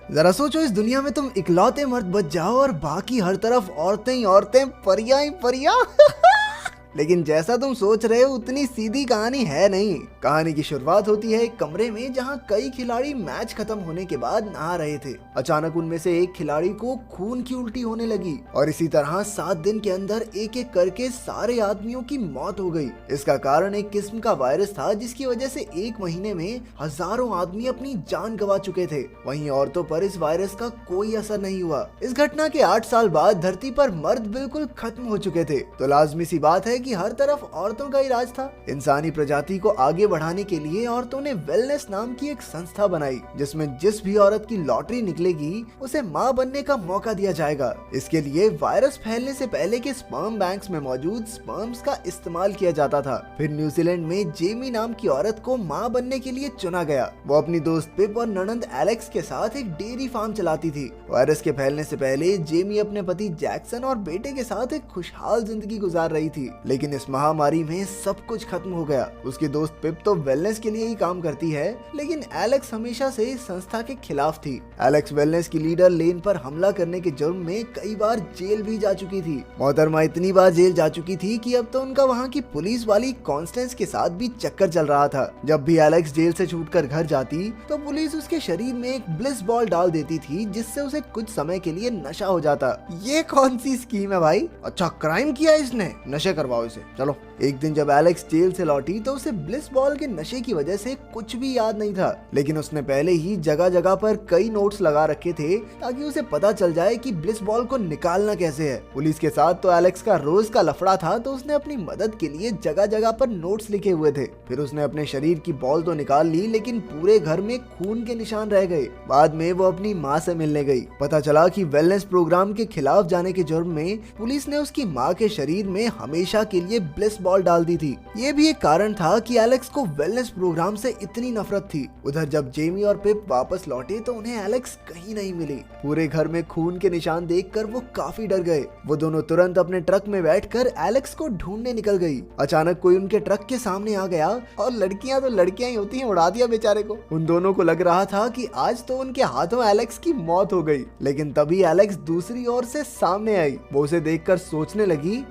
जरा सोचो, इस दुनिया में तुम इकलौते मर्द बच जाओ और बाकी हर तरफ औरतें ही औरतें, परियां ही परियां। लेकिन जैसा तुम सोच रहे हो उतनी सीधी कहानी है नहीं। कहानी की शुरुआत होती है एक कमरे में जहां कई खिलाड़ी मैच खत्म होने के बाद नहा रहे थे। अचानक उनमें से एक खिलाड़ी को खून की उल्टी होने लगी और इसी तरह 7 दिन के अंदर एक एक करके सारे आदमियों की मौत हो गई। इसका कारण एक किस्म का वायरस था जिसकी वजह से एक महीने में हजारों आदमी अपनी जान गंवा चुके थे। वहीं औरतों पर इस वायरस का कोई असर नहीं हुआ। इस घटना के 8 साल बाद धरती पर मर्द बिल्कुल खत्म हो चुके थे, तो लाजमी सी बात है कि हर तरफ औरतों का ही राज था। इंसानी प्रजाति को आगे बढ़ाने के लिए औरतों ने वेलनेस नाम की एक संस्था बनाई, जिसमें जिस भी औरत की लॉटरी निकलेगी उसे मां बनने का मौका दिया जाएगा। इसके लिए वायरस फैलने से पहले के स्पर्म बैंक्स में मौजूद स्पर्म्स का इस्तेमाल किया जाता था। फिर न्यूजीलैंड में जेमी नाम की औरत को मां बनने के लिए चुना गया। वो अपनी दोस्त पिप और ननंद एलेक्स के साथ एक डेयरी फार्म चलाती थी। वायरस के फैलने से पहले जेमी अपने पति जैक्सन और बेटे के साथ एक खुशहाल जिंदगी गुजार रही थी, लेकिन इस महामारी में सब कुछ खत्म हो गया। उसकी दोस्त पिप तो वेलनेस के लिए ही काम करती है, लेकिन एलेक्स हमेशा से इस संस्था के खिलाफ थी। एलेक्स वेलनेस की लीडर लेन पर हमला करने के जुर्म में कई बार जेल भी जा चुकी थी। मोहतरमा इतनी बार जेल जा चुकी थी कि अब तो उनका वहाँ की पुलिस वाली कॉन्स्टेंस के साथ भी चक्कर चल रहा था। जब भी एलेक्स जेल से छूटकर घर जाती तो पुलिस उसके शरीर में एक ब्लिस बॉल डाल देती थी, जिससे उसे कुछ समय के लिए नशा हो जाता। ये कौन सी स्कीम है भाई? अच्छा, क्राइम किया इसने, नशे करवाओ इसे, चलो। एक दिन जब एलेक्स जेल से लौटी तो उसे ब्लिस बॉल के नशे की वजह से कुछ भी याद नहीं था, लेकिन उसने पहले ही जगह जगह पर कई नोट्स लगा रखे थे ताकि उसे पता चल जाए कि ब्लिस बॉल को निकालना कैसे है। पुलिस के साथ तो एलेक्स का रोज का लफड़ा था, तो उसने अपनी मदद के लिए जगह जगह पर नोट्स लिखे हुए थे। फिर उसने अपने शरीर की बॉल तो निकाल ली, लेकिन पूरे घर में खून के निशान रह गए। बाद में वो अपनी माँ से मिलने गई। पता चला कि वेलनेस प्रोग्राम के खिलाफ जाने के जुर्म में पुलिस ने उसकी माँ के शरीर में हमेशा के लिए ब्लिस बॉल डाल दी थी। ये भी एक कारण था कि एलेक्स को वेलनेस प्रोग्राम से इतनी नफरत थी। उधर जब जेमी और पिप वापस लौटे तो उन्हें एलेक्स कहीं नहीं मिली। पूरे घर में खून के निशान देखकर वो काफी डर गए। वो दोनों तुरंत अपने ट्रक में बैठकर एलेक्स को ढूंढने निकल गई। अचानक कोई उनके ट्रक के सामने आ गया और लड़कियां तो लड़कियां ही होती हैं, उड़ा दिया बेचारे को। उन दोनों को लग रहा था कि आज तो उनके हाथों एलेक्स की मौत हो गई, लेकिन तभी एलेक्स दूसरी ओर से सामने आई। वो उसे देखकर सोचने लगी,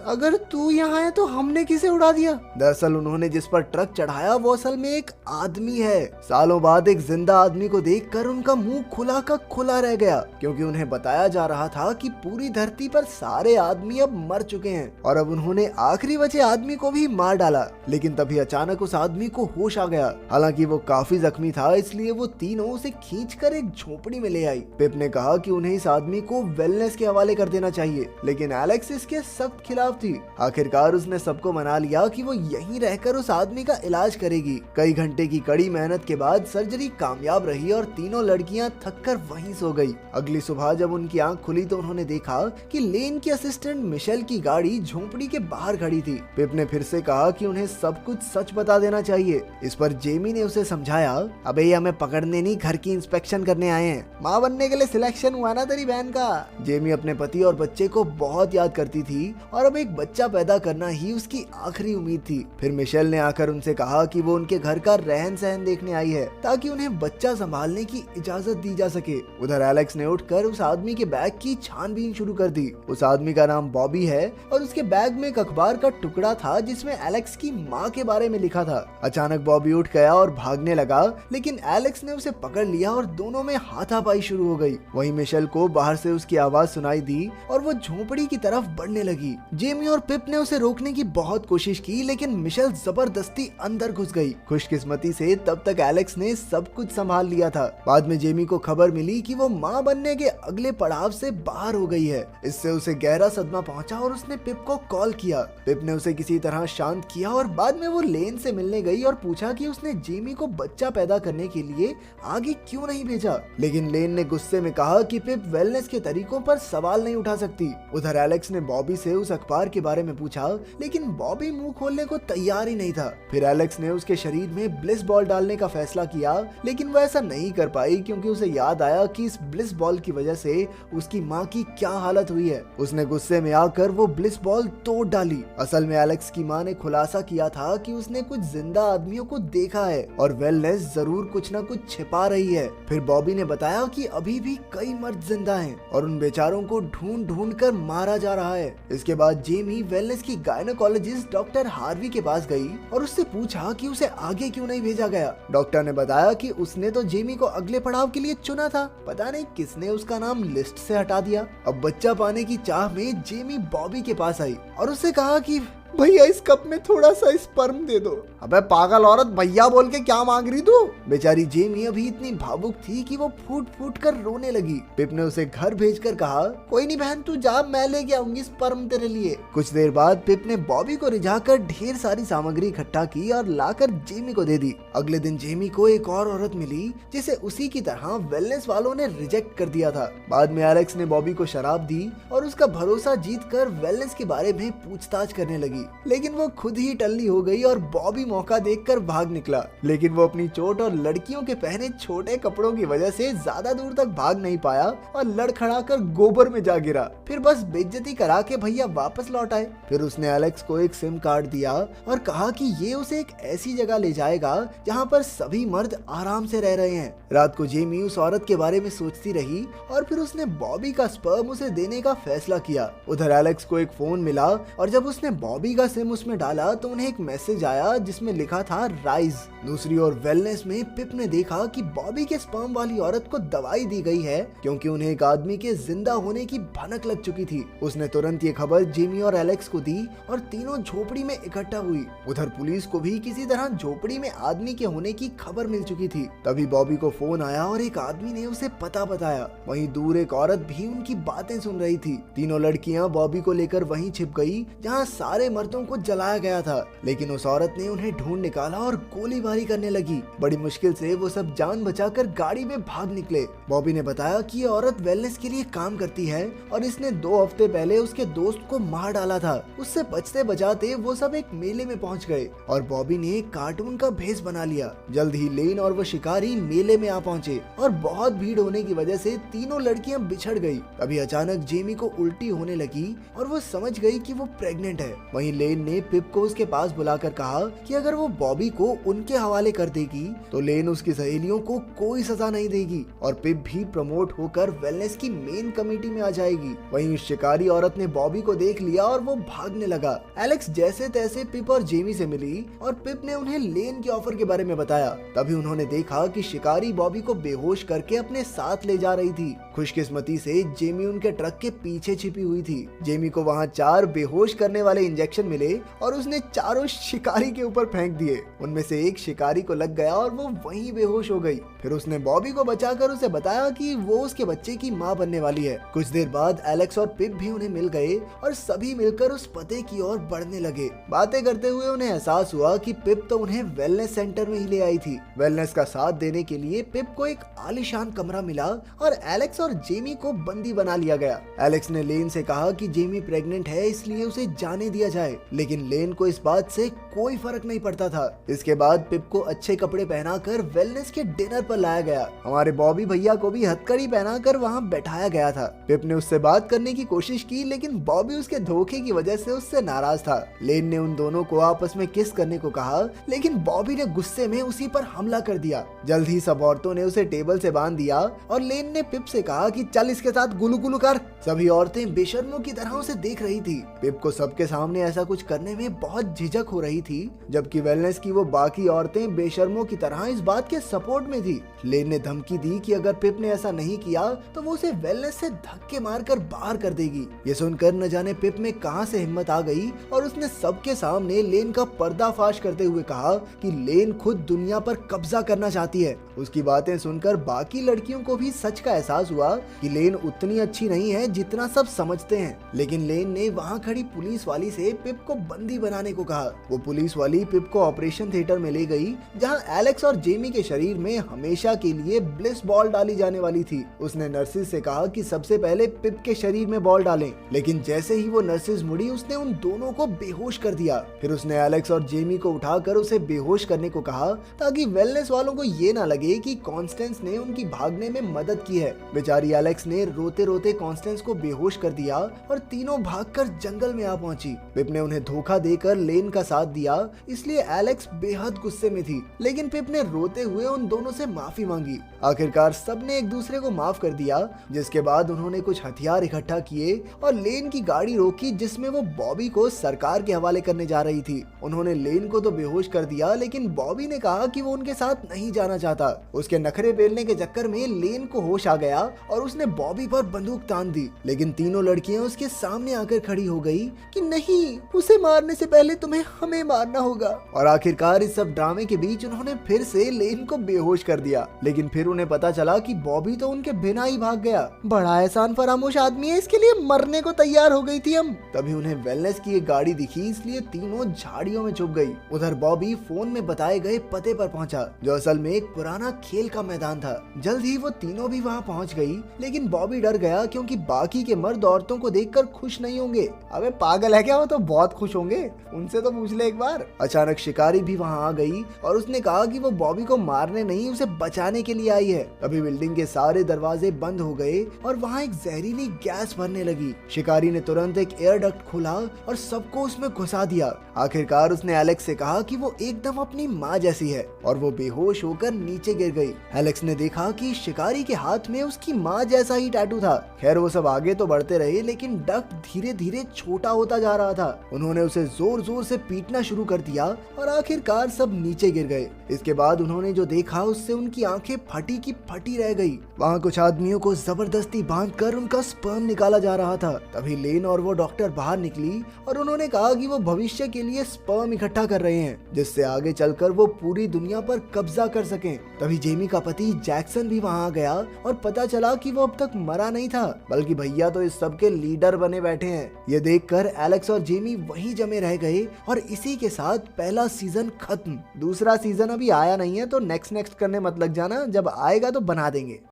अगर तू यहाँ है तो हमने किसे उड़ा दिया? दरअसल उन्होंने जिस पर ट्रक चढ़ाया वो असल में एक आदमी है। सालों बाद एक जिंदा आदमी को देखकर उनका मुंह खुला का खुला रह गया, क्योंकि उन्हें बताया जा रहा था कि पूरी धरती पर सारे आदमी अब मर चुके हैं और अब उन्होंने आखिरी बचे आदमी को भी मार डाला। लेकिन तभी अचानक उस आदमी को होश आ गया। हालांकि वो काफी जख्मी था, इसलिए वो तीनों उसे खींचकर एक झोपड़ी में ले आई। पिप ने कहा कि उन्हें इस आदमी को वेलनेस के हवाले कर देना चाहिए, लेकिन एलेक्स इसके सख्त खिलाफ थी। आखिरकार उसने सबको मना लिया कि वो यहीं रहकर उस आदमी का इलाज करेगी। कई घंटे की कड़ी मेहनत के बाद सर्जरी कामयाब रही और तीनों लड़कियां थककर वहीं सो गई। अगली सुबह जब उनकी आंख खुली तो उन्होंने देखा कि लेन की असिस्टेंट मिशेल की गाड़ी झोंपड़ी के बाहर खड़ी थी। पिप ने फिर से कहा कि उन्हें सब कुछ सच बता देना चाहिए। इस पर जेमी ने उसे समझाया, अबे ये हमें पकड़ने नहीं, घर की इंस्पेक्शन करने आए हैं। माँ बनने के लिए सिलेक्शन हुआ ना तेरी बहन का। जेमी अपने पति और बच्चे को बहुत याद करती थी और अब एक बच्चा पैदा करना ही उसकी आखिरी उम्मीद थी। फिर मिशेल ने आकर उनसे कहा कि वो उनके घर का रहन सहन देखने आई है ताकि उन्हें बच्चा संभालने की इजाजत दी जा सके। उधर एलेक्स ने उठकर उस आदमी के बैग की छानबीन शुरू कर दी। उस आदमी का नाम बॉबी है और उसके बैग में एक अखबार का टुकड़ा था जिसमें एलेक्स की माँ के बारे में लिखा था। अचानक बॉबी उठ गया और भागने लगा, लेकिन एलेक्स ने उसे पकड़ लिया और दोनों में हाथापाई शुरू हो गई। वहीं मिशेल को बाहर से उसकी आवाज सुनाई दी और वो झोपड़ी की तरफ बढ़ने लगी। जेमी और पिप ने उसे रोकने की बहुत कोशिश की, लेकिन मिशेल जबरदस्ती अंदर घुस गई। खुशकिस्मती से तब तक एलेक्स ने सब कुछ संभाल लिया था। बाद में जेमी को खबर मिली कि वो मां बनने के अगले पड़ाव से बाहर हो गई है। इससे उसे गहरा सदमा पहुंचा और उसने पिप को कॉल किया। पिप ने उसे किसी तरह शांत किया और बाद में वो लेन से मिलने गई और पूछा कि उसने जेमी को बच्चा पैदा करने के लिए आगे क्यों नहीं भेजा। लेकिन लेन ने गुस्से में कहा कि पिप वेलनेस के तरीकों पर सवाल नहीं उठा सकती। उधर एलेक्स ने बॉबी से उस अखबार परिवार के बारे में पूछा, लेकिन बॉबी मुंह खोलने को तैयार ही नहीं था। फिर एलेक्स ने उसके शरीर में ब्लिस बॉल डालने का फैसला किया, लेकिन वो ऐसा नहीं कर पाई क्योंकि उसे याद आया कि इस ब्लिस बॉल की वजह से उसकी माँ की क्या हालत हुई है। उसने गुस्से में आकर वो ब्लिस बॉल तोड़ डाली। असल में एलेक्स की माँ ने खुलासा किया था कि उसने कुछ जिंदा आदमियों को देखा है और वेलनेस जरूर कुछ न कुछ छिपा रही है। फिर बॉबी ने बताया कि अभी भी कई मर्द जिंदा हैं और उन बेचारों को ढूंढ ढूंढ कर मारा जा रहा है। इसके बाद जेमी वेलनेस की गायनोकोलॉजिस्ट डॉक्टर हार्वी के पास गई और उससे पूछा कि उसे आगे क्यों नहीं भेजा गया। डॉक्टर ने बताया कि उसने तो जेमी को अगले पड़ाव के लिए चुना था, पता नहीं किसने उसका नाम लिस्ट से हटा दिया। अब बच्चा पाने की चाह में जेमी बॉबी के पास आई और उससे कहा कि भैया इस कप में थोड़ा सा स्पर्म दे दो। अबे पागल औरत, भैया बोल के क्या मांग रही तू? बेचारी जेमी अभी इतनी भावुक थी कि वो फूट फूट कर रोने लगी। पिप ने उसे घर भेजकर कहा, कोई नहीं बहन, तू जा, मैं लेके आऊंगी स्पर्म तेरे लिए। कुछ देर बाद पिप ने बॉबी को रिझाकर ढेर सारी सामग्री इकट्ठा की और लाकर जेमी को दे दी। अगले दिन जेमी को एक और औरत मिली जिसे उसी की तरह वेलनेस वालों ने रिजेक्ट कर दिया था। बाद में एलेक्स ने बॉबी को शराब दी और उसका भरोसा जीत कर वेलनेस के बारे में पूछताछ करने लगी, लेकिन वो खुद ही टल्ली हो गई और बॉबी मौका देखकर भाग निकला। लेकिन वो अपनी चोट और लड़कियों के पहने छोटे कपड़ों की वजह से ज्यादा दूर तक भाग नहीं पाया और लड़खड़ा कर गोबर में जा गिरा। फिर बस बेइज्जती करा के भैया वापस लौट आए। फिर उसने एलेक्स को एक सिम कार्ड दिया और कहा कि ये उसे एक ऐसी जगह ले जाएगा जहाँ पर सभी मर्द आराम से रह रहे हैं। रात को जेमी उस औरत के बारे में सोचती रही और फिर उसने बॉबी का स्पर्म उसे देने का फैसला किया। उधर एलेक्स को एक फोन मिला और जब उसने बॉबी का सिम उसमें डाला तो उन्हें एक मैसेज आया जिसमें लिखा था राइज। दूसरी ओर वेलनेस में पिप ने देखा कि बॉबी के स्पर्म वाली औरत को दवाई दी गई है क्योंकि उन्हें एक आदमी के जिंदा होने की भनक लग चुकी थी। उसने तुरंत ये खबर जेमी और एलेक्स को दी और तीनों झोपड़ी में इकट्ठा हुई। उधर पुलिस को भी किसी तरह झोपड़ी में आदमी के होने की खबर मिल चुकी थी। तभी बॉबी को फोन आया और एक आदमी ने उसे पता बताया। वहीं दूर एक औरत भी उनकी बातें सुन रही थी। तीनों लड़कियां बॉबी को लेकर वहीं छिप गई जहां सारे मर्दों को जलाया गया था, लेकिन उस औरत ने उन्हें ढूंढ निकाला और गोलीबारी करने लगी। बड़ी मुश्किल से वो सब जान बचाकर गाड़ी में भाग निकले। बॉबी ने बताया कि ये औरत वेलनेस के लिए काम करती है और इसने 2 हफ्ते पहले उसके दोस्त को मार डाला था। उससे बचते बचाते वो सब एक मेले में पहुंच गए और बॉबी ने एक कार्टून का भेष बना लिया। जल्द ही लेन और वो शिकारी मेले में आ पहुंचे और बहुत भीड़ होने की वजह से तीनों लड़कियां बिछड़ गई। तभी अचानक जेमी को उल्टी होने लगी और वो समझ गई कि वो प्रेग्नेंट है। वहीं लेन ने पिप को उसके पास बुलाकर कहा कि अगर वो बॉबी को उनके हवाले कर देगी तो लेन उसकी सहेलियों को कोई सजा नहीं देगी और पिप भी प्रमोट होकर वेलनेस की मेन कमेटी में आ जाएगी। वहीं शिकारी औरत ने बॉबी को देख लिया और वो भागने लगा। एलेक्स जैसे तैसे पिप और जेमी से मिली और पिप ने उन्हें लेन के ऑफर के बारे में बताया। तभी उन्होंने देखा कि शिकारी बॉबी को बेहोश करके अपने साथ ले जा रही थी। खुशकिस्मती से जेमी उनके ट्रक के पीछे छिपी हुई थी। जेमी को वहाँ 4 बेहोश करने वाले इंजेक्शन मिले और उसने चारों शिकारी के ऊपर फेंक दिए। उनमें से एक शिकारी को लग गया और वो वहीं बेहोश हो गई। फिर उसने बॉबी को बचाकर उसे बताया कि वो उसके बच्चे की माँ बनने वाली है। कुछ देर बाद एलेक्स और पिप भी उन्हें मिल गए और सभी मिलकर उस पते की ओर बढ़ने लगे। बातें करते हुए उन्हें एहसास हुआ कि पिप तो उन्हें वेलनेस सेंटर में ही ले आई थी। वेलनेस का साथ देने के लिए पिप को एक आलीशान कमरा मिला और एलेक्स और जेमी को बंदी बना लिया गया। एलेक्स ने लेन से कहा कि जेमी प्रेग्नेंट है इसलिए उसे जाने दिया जाए, लेकिन लेन को इस बात से कोई फर्क नहीं पड़ता था। इसके बाद पिप को अच्छे कपड़े पहनाकर वेलनेस के डिनर पर लाया गया। हमारे बॉबी भैया को भी हथकड़ी पहनाकर वहाँ बैठाया गया था। पिप ने उससे बात करने की कोशिश की, लेकिन बॉबी उसके धोखे की वजह से उससे नाराज था। लेन ने उन दोनों को आपस में किस करने को कहा, लेकिन बॉबी ने गुस्से में उसी पर हमला कर दिया। जल्द ही सब औरतों ने उसे टेबल से बांध दिया और लेन ने पिप से कहा कि चल इसके साथ गुलू गुलू कर। सभी औरतें बेशर्मों की तरह उसे देख रही थी। पिप को सबके सामने ऐसा कुछ करने में बहुत झिझक हो रही थी, जबकि वेलनेस की वो बाकी औरतें बेशर्मों की तरह इस बात के सपोर्ट में थी। लेन ने धमकी दी कि अगर पिप ने ऐसा नहीं किया तो वो उसे वेलनेस से धक्के मारकर बाहर कर देगी। ये सुनकर न जाने पिप में कहां से हिम्मत आ गई और उसने सबके सामने लेन का पर्दाफाश करते हुए कहा कि लेन खुद दुनिया पर कब्जा करना चाहती है। उसकी बातें सुनकर बाकी लड़कियों को भी सच का एहसास हुआ कि लेन उतनी अच्छी नहीं है जितना सब समझते हैं। लेकिन लेन ने वहाँ खड़ी पुलिस वाली से पिप को बंदी बनाने को कहा। वो पुलिस वाली पिप को ऑपरेशन थिएटर में ले गई, जहाँ एलेक्स और जेमी के शरीर में हमेशा हमेशा के लिए ब्लिस बॉल डाली जाने वाली थी। उसने नर्सिस से कहा कि सबसे पहले पिप के शरीर में बॉल डालें, लेकिन जैसे ही वो नर्सिस मुड़ी उसने उन दोनों को बेहोश कर दिया। फिर उसने एलेक्स और जेमी को उठाकर उसे बेहोश करने को कहा ताकि वेलनेस वालों को ये ना लगे कि कॉन्स्टेंस ने उनकी भागने में मदद की है। बेचारी एलेक्स ने रोते रोते कॉन्स्टेंस को बेहोश कर दिया और तीनों भागकर जंगल में आ पहुंची। पिप ने उन्हें धोखा देकर लेन का साथ दिया, इसलिए एलेक्स बेहद गुस्से में थी, लेकिन पिप ने रोते हुए उन दोनों से माफी मांगी। आखिरकार सबने एक दूसरे को माफ कर दिया, जिसके बाद उन्होंने कुछ हथियार इकट्ठा किए और लेन की गाड़ी रोकी जिसमें वो बॉबी को सरकार के हवाले करने जा रही थी। उन्होंने लेन को तो बेहोश कर दिया, लेकिन बॉबी ने कहा कि वो उनके साथ नहीं जाना चाहता। उसके नखरे पेलने के चक्कर में लेन को होश आ गया और उसने बॉबी पर बंदूक तान दी, लेकिन तीनों लड़कियां उसके सामने आकर खड़ी हो गई कि नहीं, उसे मारने से पहले तुम्हें हमें मारना होगा। और आखिरकार इस सब ड्रामे के बीच उन्होंने फिर से लेन को बेहोश कर दिया, लेकिन फिर उन्हें पता चला कि बॉबी तो उनके बिना ही भाग गया। बड़ा एहसान फरामोश आदमी है, इसके लिए मरने को तैयार हो गई थी हम। तभी उन्हें वेलनेस की एक गाड़ी दिखी, इसलिए तीनों झाड़ियों में छुप गई। उधर बॉबी फोन में बताए गए पते पर पहुंचा, जो असल में एक पुराना खेल का मैदान था। जल्द ही वो तीनों भी वहां पहुंच गई, लेकिन बॉबी डर गया क्योंकि बाकी के मर्द औरतों को देखकर खुश नहीं होंगे। अबे पागल है क्या, वो तो बहुत खुश होंगे, उनसे तो पूछ ले एक बार। अचानक शिकारी भी वहां आ गई और उसने कहा कि वो बॉबी को मारने नहीं, उसे बचाने के लिए आई है। तभी बिल्डिंग के सारे दरवाजे बंद हो गए और वहां एक जहरीली गैस भरने लगी। शिकारी ने तुरंत एक एयर डक्ट खोला और सबको उसमें घुसा दिया। आखिरकार उसने एलेक्स से कहा कि वो एकदम अपनी माँ जैसी है और वो बेहोश होकर नीचे गिर गई। एलेक्स ने देखा कि शिकारी के हाथ में उसकी माँ जैसा ही टैटू था। खैर वो सब आगे तो बढ़ते रहे, लेकिन डक्ट धीरे धीरे छोटा होता जा रहा था। उन्होंने उसे जोर जोर से पीटना शुरू कर दिया और आखिरकार सब नीचे गिर गए। इसके बाद उन्होंने जो देखा उससे उनकी आंखें फटी की फटी रह गई। वहाँ कुछ आदमियों को जबरदस्ती बांधकर उनका स्पर्म निकाला जा रहा था। तभी लेन और वो डॉक्टर बाहर निकली और उन्होंने कहा कि वो भविष्य के लिए स्पर्म इकट्ठा कर रहे हैं, जिससे आगे चलकर वो पूरी दुनिया पर कब्जा कर सकें। तभी जेमी का पति जैक्सन भी वहाँ आ गया और पता चला कि वो अब तक मरा नहीं था, बल्कि भैया तो इस सब के लीडर बने बैठे हैं। ये देखकर एलेक्स और जेमी वहीं जमे रह गए और इसी के साथ पहला सीजन खत्म। दूसरा सीजन अभी आया नहीं है, तो नेक्स्ट करने मत लग जाना, जब आएगा तो बना देंगे।